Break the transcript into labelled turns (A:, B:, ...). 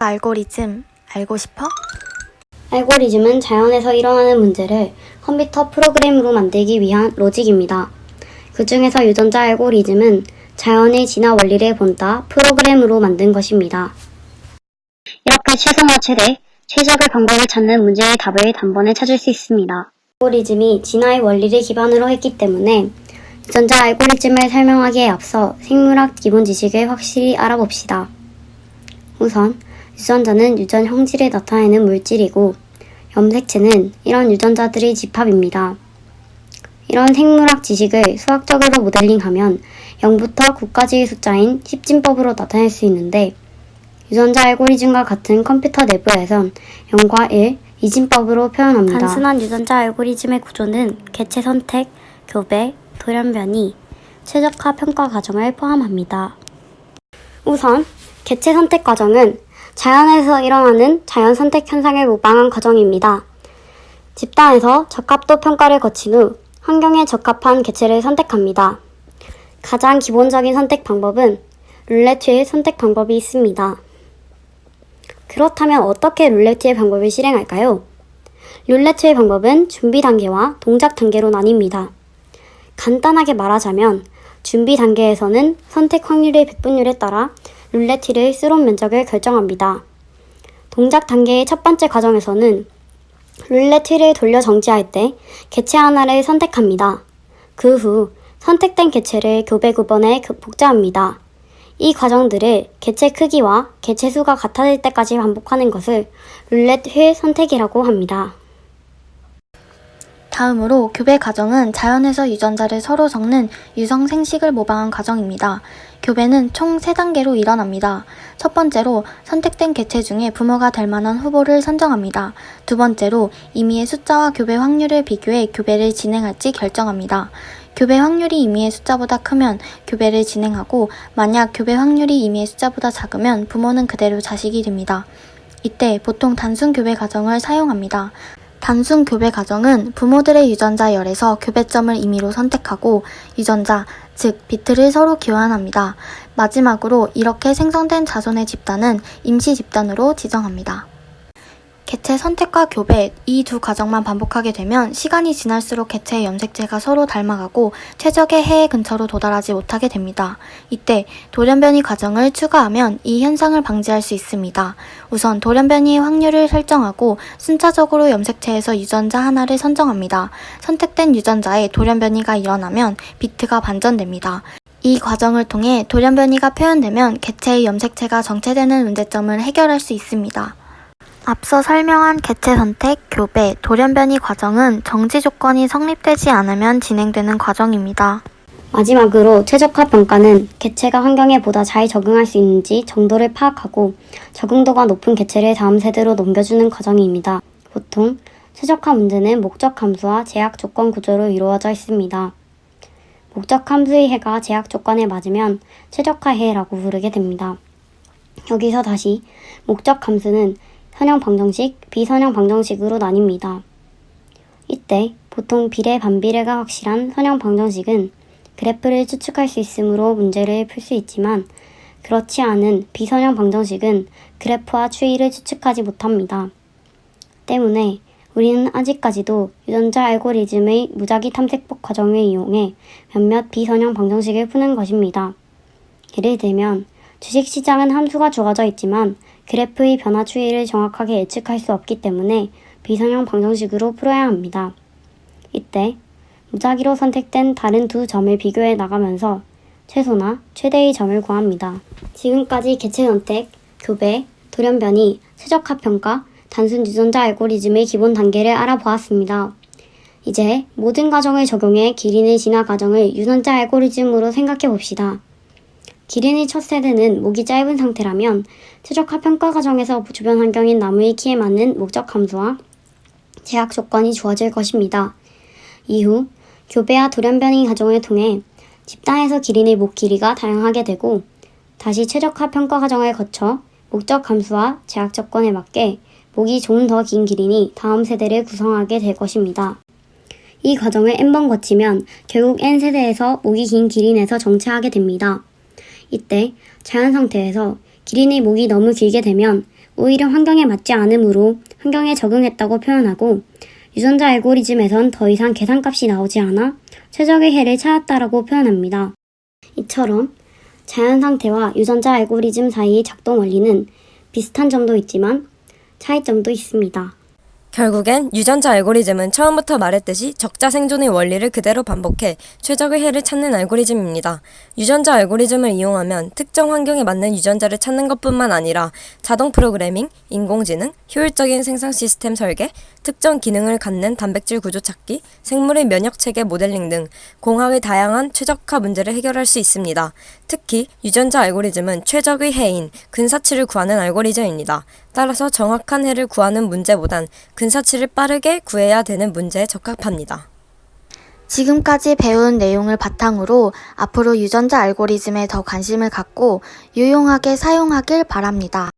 A: 알고리즘 알고 싶어?
B: 알고리즘은 자연에서 일어나는 문제를 컴퓨터 프로그램으로 만들기 위한 로직입니다. 그 중에서 유전자 알고리즘은 자연의 진화 원리를 본따 프로그램으로 만든 것입니다. 이렇게 최소나 최적의 방법을 찾는 문제의 답을 단번에 찾을 수 있습니다. 알고리즘이 진화의 원리를 기반으로 했기 때문에 유전자 알고리즘을 설명하기에 앞서 생물학 기본 지식을 확실히 알아봅시다. 우선 유전자는 유전 형질을 나타내는 물질이고 염색체는 이런 유전자들의 집합입니다. 이런 생물학 지식을 수학적으로 모델링하면 0부터 9까지의 숫자인 십진법으로 나타낼 수 있는데 유전자 알고리즘과 같은 컴퓨터 내부에선 0과 1, 이진법으로 표현합니다. 단순한 유전자 알고리즘의 구조는 개체 선택, 교배, 돌연변이, 최적화 평가 과정을 포함합니다. 우선 개체 선택 과정은 자연에서 일어나는 자연 선택 현상을 모방한 과정입니다. 집단에서 적합도 평가를 거친 후 환경에 적합한 개체를 선택합니다. 가장 기본적인 선택 방법은 룰레트의 선택 방법이 있습니다. 그렇다면 어떻게 룰레트의 방법을 실행할까요? 룰레트의 방법은 준비 단계와 동작 단계로 나뉩니다. 간단하게 말하자면 준비 단계에서는 선택 확률의 배분율에 따라 룰레트의 수론 면적을 결정합니다. 동작 단계의 첫 번째 과정에서는 룰레트를 돌려 정지할 때 개체 하나를 선택합니다. 그 후 선택된 개체를 교배 9번에 복제합니다. 이 과정들을 개체 크기와 개체 수가 같아질 때까지 반복하는 것을 룰렛 선택이라고 합니다.
A: 다음으로 교배 과정은 자연에서 유전자를 서로 섞는 유성 생식을 모방한 과정입니다. 교배는 총 3단계로 일어납니다. 첫 번째로 선택된 개체 중에 부모가 될 만한 후보를 선정합니다. 두 번째로 임의의 숫자와 교배 확률을 비교해 교배를 진행할지 결정합니다. 교배 확률이 임의의 숫자보다 크면 교배를 진행하고 만약 교배 확률이 임의의 숫자보다 작으면 부모는 그대로 자식이 됩니다. 이때 보통 단순 교배 과정을 사용합니다. 단순 교배 과정은 부모들의 유전자 열에서 교배점을 임의로 선택하고 유전자, 즉 비트를 서로 교환합니다. 마지막으로 이렇게 생성된 자손의 집단은 임시 집단으로 지정합니다. 개체 선택과 교배, 이 두 과정만 반복하게 되면 시간이 지날수록 개체의 염색체가 서로 닮아가고 최적의 해의 근처로 도달하지 못하게 됩니다. 이때 돌연변이 과정을 추가하면 이 현상을 방지할 수 있습니다. 우선 돌연변이의 확률을 설정하고 순차적으로 염색체에서 유전자 하나를 선정합니다. 선택된 유전자에 돌연변이가 일어나면 비트가 반전됩니다. 이 과정을 통해 돌연변이가 표현되면 개체의 염색체가 정체되는 문제점을 해결할 수 있습니다. 앞서 설명한 개체 선택, 교배, 돌연변이 과정은 정지 조건이 성립되지 않으면 진행되는 과정입니다.
B: 마지막으로 최적화 평가는 개체가 환경에 보다 잘 적응할 수 있는지 정도를 파악하고 적응도가 높은 개체를 다음 세대로 넘겨주는 과정입니다. 보통 최적화 문제는 목적 함수와 제약 조건 구조로 이루어져 있습니다. 목적 함수의 해가 제약 조건에 맞으면 최적화 해라고 부르게 됩니다. 여기서 다시 목적 함수는 선형 방정식, 비선형 방정식으로 나뉩니다. 이때 보통 비례 반비례가 확실한 선형 방정식은 그래프를 추측할 수 있으므로 문제를 풀 수 있지만 그렇지 않은 비선형 방정식은 그래프와 추이를 추측하지 못합니다. 때문에 우리는 아직까지도 유전자 알고리즘의 무작위 탐색법 과정을 이용해 몇몇 비선형 방정식을 푸는 것입니다. 예를 들면 주식시장은 함수가 주어져 있지만 그래프의 변화 추이를 정확하게 예측할 수 없기 때문에 비선형 방정식으로 풀어야 합니다. 이때 무작위로 선택된 다른 두 점을 비교해 나가면서 최소나 최대의 점을 구합니다. 지금까지 개체 선택, 교배, 돌연변이, 최적화 평가, 단순 유전자 알고리즘의 기본 단계를 알아보았습니다. 이제 모든 과정을 적용해 기린의 진화 과정을 유전자 알고리즘으로 생각해 봅시다. 기린의 첫 세대는 목이 짧은 상태라면 최적화 평가 과정에서 주변 환경인 나무의 키에 맞는 목적 함수와 제약 조건이 주어질 것입니다. 이후 교배와 돌연변이 과정을 통해 집단에서 기린의 목 길이가 다양하게 되고 다시 최적화 평가 과정을 거쳐 목적 함수와 제약 조건에 맞게 목이 좀 더 긴 기린이 다음 세대를 구성하게 될 것입니다. 이 과정을 n번 거치면 결국 n세대에서 목이 긴 기린에서 정체하게 됩니다. 이때 자연 상태에서 기린의 목이 너무 길게 되면 오히려 환경에 맞지 않으므로 환경에 적응했다고 표현하고 유전자 알고리즘에선 더 이상 계산값이 나오지 않아 최적의 해를 찾았다라고 표현합니다. 이처럼 자연 상태와 유전자 알고리즘 사이의 작동 원리는 비슷한 점도 있지만 차이점도 있습니다.
C: 결국엔 유전자 알고리즘은 처음부터 말했듯이 적자 생존의 원리를 그대로 반복해 최적의 해를 찾는 알고리즘입니다. 유전자 알고리즘을 이용하면 특정 환경에 맞는 유전자를 찾는 것뿐만 아니라 자동 프로그래밍, 인공지능, 효율적인 생산 시스템 설계, 특정 기능을 갖는 단백질 구조 찾기, 생물의 면역체계 모델링 등 공학의 다양한 최적화 문제를 해결할 수 있습니다. 특히 유전자 알고리즘은 최적의 해인 근사치를 구하는 알고리즘입니다. 따라서 정확한 해를 구하는 문제보단 근사치를 빠르게 구해야 되는 문제에 적합합니다.
A: 지금까지 배운 내용을 바탕으로 앞으로 유전자 알고리즘에 더 관심을 갖고 유용하게 사용하길 바랍니다.